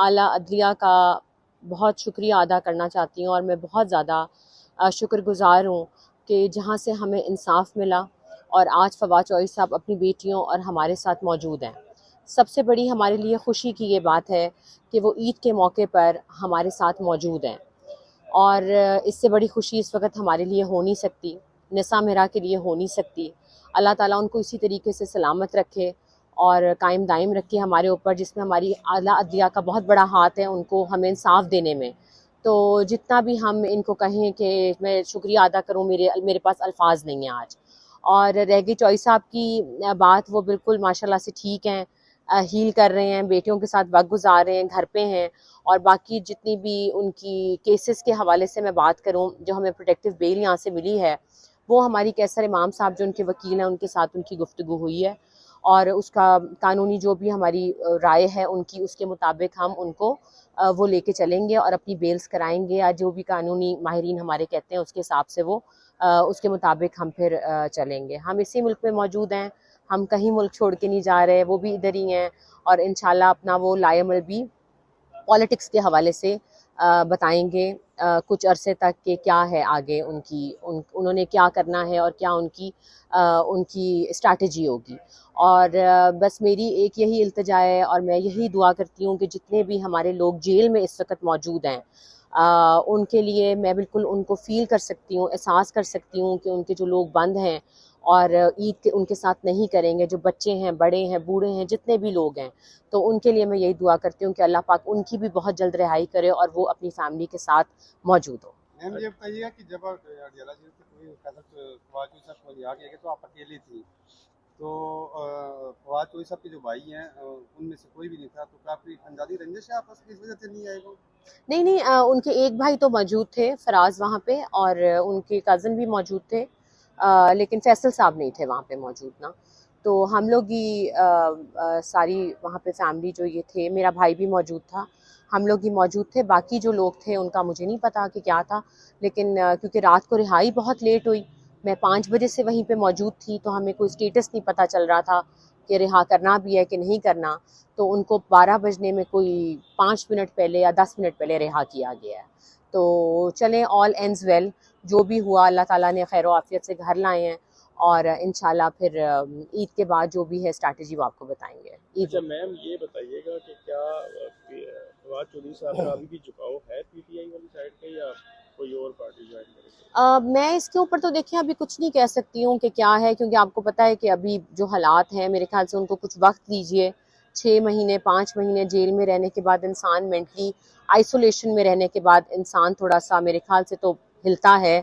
اعلیٰ عدلیہ کا بہت شکریہ ادا کرنا چاہتی ہوں، اور میں بہت زیادہ شکر گزار ہوں کہ جہاں سے ہمیں انصاف ملا اور آج فواد چودھری صاحب اپنی بیٹیوں اور ہمارے ساتھ موجود ہیں۔ سب سے بڑی ہمارے لیے خوشی کی یہ بات ہے کہ وہ عید کے موقع پر ہمارے ساتھ موجود ہیں، اور اس سے بڑی خوشی اس وقت ہمارے لیے ہو نہیں سکتی، نساء مہرا کے لیے ہو نہیں سکتی۔ اللہ تعالیٰ ان کو اسی طریقے سے سلامت رکھے اور قائم دائم رکھے ہمارے اوپر، جس میں ہماری اعلیٰ عدلیہ کا بہت بڑا ہاتھ ہے ان کو ہمیں انصاف دینے میں۔ تو جتنا بھی ہم ان کو کہیں کہ میں شکریہ ادا کروں، میرے پاس الفاظ نہیں ہیں آج۔ اور رہ گئی چودھری صاحب کی بات، وہ بالکل ماشاءاللہ سے ٹھیک ہیں، ہیل کر رہے ہیں، بیٹیوں کے ساتھ وقت گزار رہے ہیں، گھر پہ ہیں۔ اور باقی جتنی بھی ان کی کیسز کے حوالے سے میں بات کروں، جو ہمیں پروٹیکٹیو بیل یہاں سے ملی ہے، وہ ہماری کیسر امام صاحب جو ان کے وکیل ہیں ان کے ساتھ ان کی گفتگو ہوئی ہے، اور اس کا قانونی جو بھی ہماری رائے ہے ان کی، اس کے مطابق ہم ان کو وہ لے کے چلیں گے اور اپنی بیلز کرائیں گے، یا جو بھی قانونی ماہرین ہمارے کہتے ہیں اس کے حساب سے وہ اس کے مطابق ہم پھر چلیں گے۔ ہم اسی ملک میں موجود ہیں، ہم کہیں ملک چھوڑ کے نہیں جا رہے، وہ بھی ادھر ہی ہیں، اور انشاءاللہ اپنا وہ لائے عمل بھی پالیٹکس کے حوالے سے بتائیں گے کچھ عرصے تک کہ کیا ہے آگے انہوں نے کیا کرنا ہے اور کیا ان کی اسٹریٹجی ہوگی۔ اور بس میری ایک یہی التجا ہے، اور میں یہی دعا کرتی ہوں کہ جتنے بھی ہمارے لوگ جیل میں اس وقت موجود ہیں، ان کے لیے میں بالکل ان کو فیل کر سکتی ہوں، احساس کر سکتی ہوں کہ ان کے جو لوگ بند ہیں اور عید کے ان کے ساتھ نہیں کریں گے، جو بچے ہیں، بڑے ہیں، بوڑھے ہیں، جتنے بھی لوگ ہیں، تو ان کے لیے میں یہی دعا کرتی ہوں کہ اللہ پاک ان کی بھی بہت جلد رہائی کرے اور وہ اپنی فیملی کے ساتھ موجود ہو۔ میم یہ بتائیے کہ جب اڈیالہ جیل سے کوئی فواد چودھری صاحب کو رہا کیا گیا تو آپ اکیلی تھی، تو فواد چودھری صاحب کے جو بھائی ہیں ان میں سے کوئی بھی نہیں تھا، تو کافی انجادی رنجش ہے آپس کی، اس وجہ سے نہیں آئے وہ؟ نہیں، ان کے ایک بھائی تو موجود تھے فراز وہاں پہ، اور ان کے کزن بھی موجود تھے، لیکن فیصل صاحب نہیں تھے وہاں پہ موجود نا۔ تو ہم لوگ ہی ساری وہاں پہ فیملی جو یہ تھے، میرا بھائی بھی موجود تھا، ہم لوگ ہی موجود تھے۔ باقی جو لوگ تھے ان کا مجھے نہیں پتا کہ کیا تھا، لیکن کیونکہ رات کو رہائی بہت لیٹ ہوئی، میں 5 بجے سے وہیں پہ موجود تھی، تو ہمیں کوئی سٹیٹس نہیں پتہ چل رہا تھا کہ رہا کرنا بھی ہے کہ نہیں کرنا۔ تو ان کو 12 بجنے میں کوئی 5 منٹ پہلے یا 10 منٹ پہلے رہا کیا گیا ہے۔ تو چلیں، آل اینڈز ویل، جو بھی ہوا اللہ تعالیٰ نے خیر و عافیت سے گھر لائے ہیں، اور انشاءاللہ پھر عید کے بعد جو بھی ہے اسٹریٹجی وہ آپ کو بتائیں گے۔ اچھا میم یہ بتائیے گا کہ کیا فواد چودھری صاحب کا ابھی بھی جھکاؤ ہے پی ٹی آئی والی سائڈ پہ، یا کوئی اور پارٹی جوائن کرے گی؟ میں اس کے اوپر تو دیکھیں ابھی کچھ نہیں کہہ سکتی ہوں کہ کیا ہے، کیونکہ آپ کو پتہ ہے کہ ابھی جو حالات ہیں، میرے خیال سے ان کو کچھ وقت دیجیے۔ 6 مہینے 5 مہینے جیل میں رہنے کے بعد انسان مینٹلی آئسولیشن میں رہنے کے بعد انسان تھوڑا سا میرے خیال سے تو ہلتا ہے۔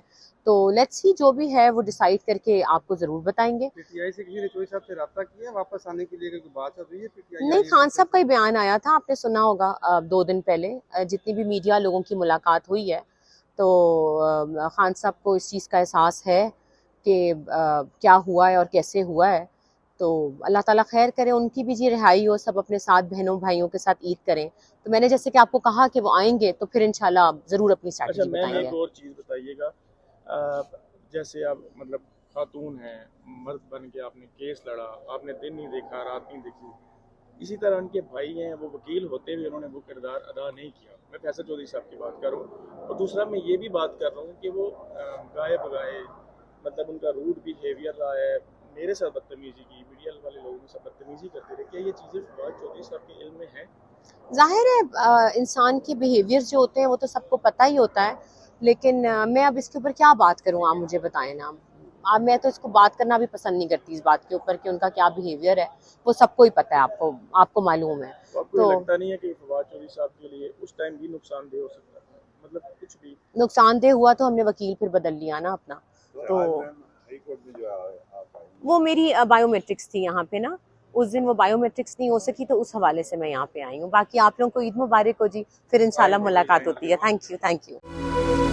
تو لیٹس سی جو بھی ہے وہ ڈیسائیڈ کر کے آپ کو ضرور بتائیں گے۔ پی ٹی آئی سے کسی نے چودھری صاحب سے رابطہ کیا واپس آنے کے لیے، کوئی بات چل رہی ہے پی ٹی آئی؟ نہیں، خان صاحب کا ہی بیان آیا تھا، آپ نے سنا ہوگا 2 دن پہلے، جتنی بھی میڈیا لوگوں کی ملاقات ہوئی ہے، تو خان صاحب کو اس چیز کا احساس ہے کہ کیا ہوا ہے اور کیسے ہوا ہے۔ تو اللہ تعالیٰ خیر کرے، ان کی بھی جی رہائی ہو، سب اپنے ساتھ بہنوں بھائیوں کے ساتھ عید کریں۔ تو میں نے جیسے کہ آپ کو کہا کہ وہ آئیں گے تو پھر انشاءاللہ ضرور اپنی اچھا اسٹریٹجی میم بتائیں ایک گے۔ اور چیز بتائیے گا، جیسے آپ مطلب خاتون ہیں، مرد بن کے آپ نے کیس لڑا، آپ نے دن نہیں دیکھا، رات نہیں دیکھی، اسی طرح ان کے بھائی ہیں، وہ وکیل ہوتے ہوئے انہوں نے وہ کردار ادا نہیں کیا۔ میں فیصل چودھری صاحب کی بات کر رہا ہوں، اور دوسرا میں یہ بھی بات کر رہا ہوں کہ وہ گائے بگائے مطلب ان کا روڈ بیہیویئر رہا ہے، میرے ساتھ بدتمیزی کی، میڈیا والے لوگوں کے ساتھ بدتمیزی کرتے رہے، کیا یہ چیزیں فواد چودھری صاحب کے علم میں ہیں؟ ظاہر ہے انسان کے بیہیویئر جو ہوتے ہیں وہ تو سب کو پتہ ہی ہوتا ہے، لیکن میں اب اس کے اوپر کیا بات کروں، آپ مجھے بتائیں نا۔ اب میں تو اس کو بات کرنا بھی پسند نہیں کرتی اس بات کے اوپر کہ ان کا کیا بیہیویئر ہے، وہ سب کو ہی پتہ ہے، آپ کو معلوم ہے۔ تو آپ کو یہ لگتا نہیں ہے کہ فواد چودھری صاحب کے لیے اس ٹائم بھی نقصان دہ ہو سکتا ہے، مطلب کچھ بھی نقصان دہ ہوا تو ہم نے وکیل پھر بدل لیا نا اپنا۔ تو وہ میری بایو میٹرکس تھی یہاں پہ نا، اس دن وہ بایو میٹرکس نہیں ہو سکی تو اس حوالے سے میں یہاں پہ آئی ہوں۔ باقی آپ لوگوں کو عید مبارک ہو جی، پھر انشاءاللہ ملاقات ہوتی ہے۔ Thank you.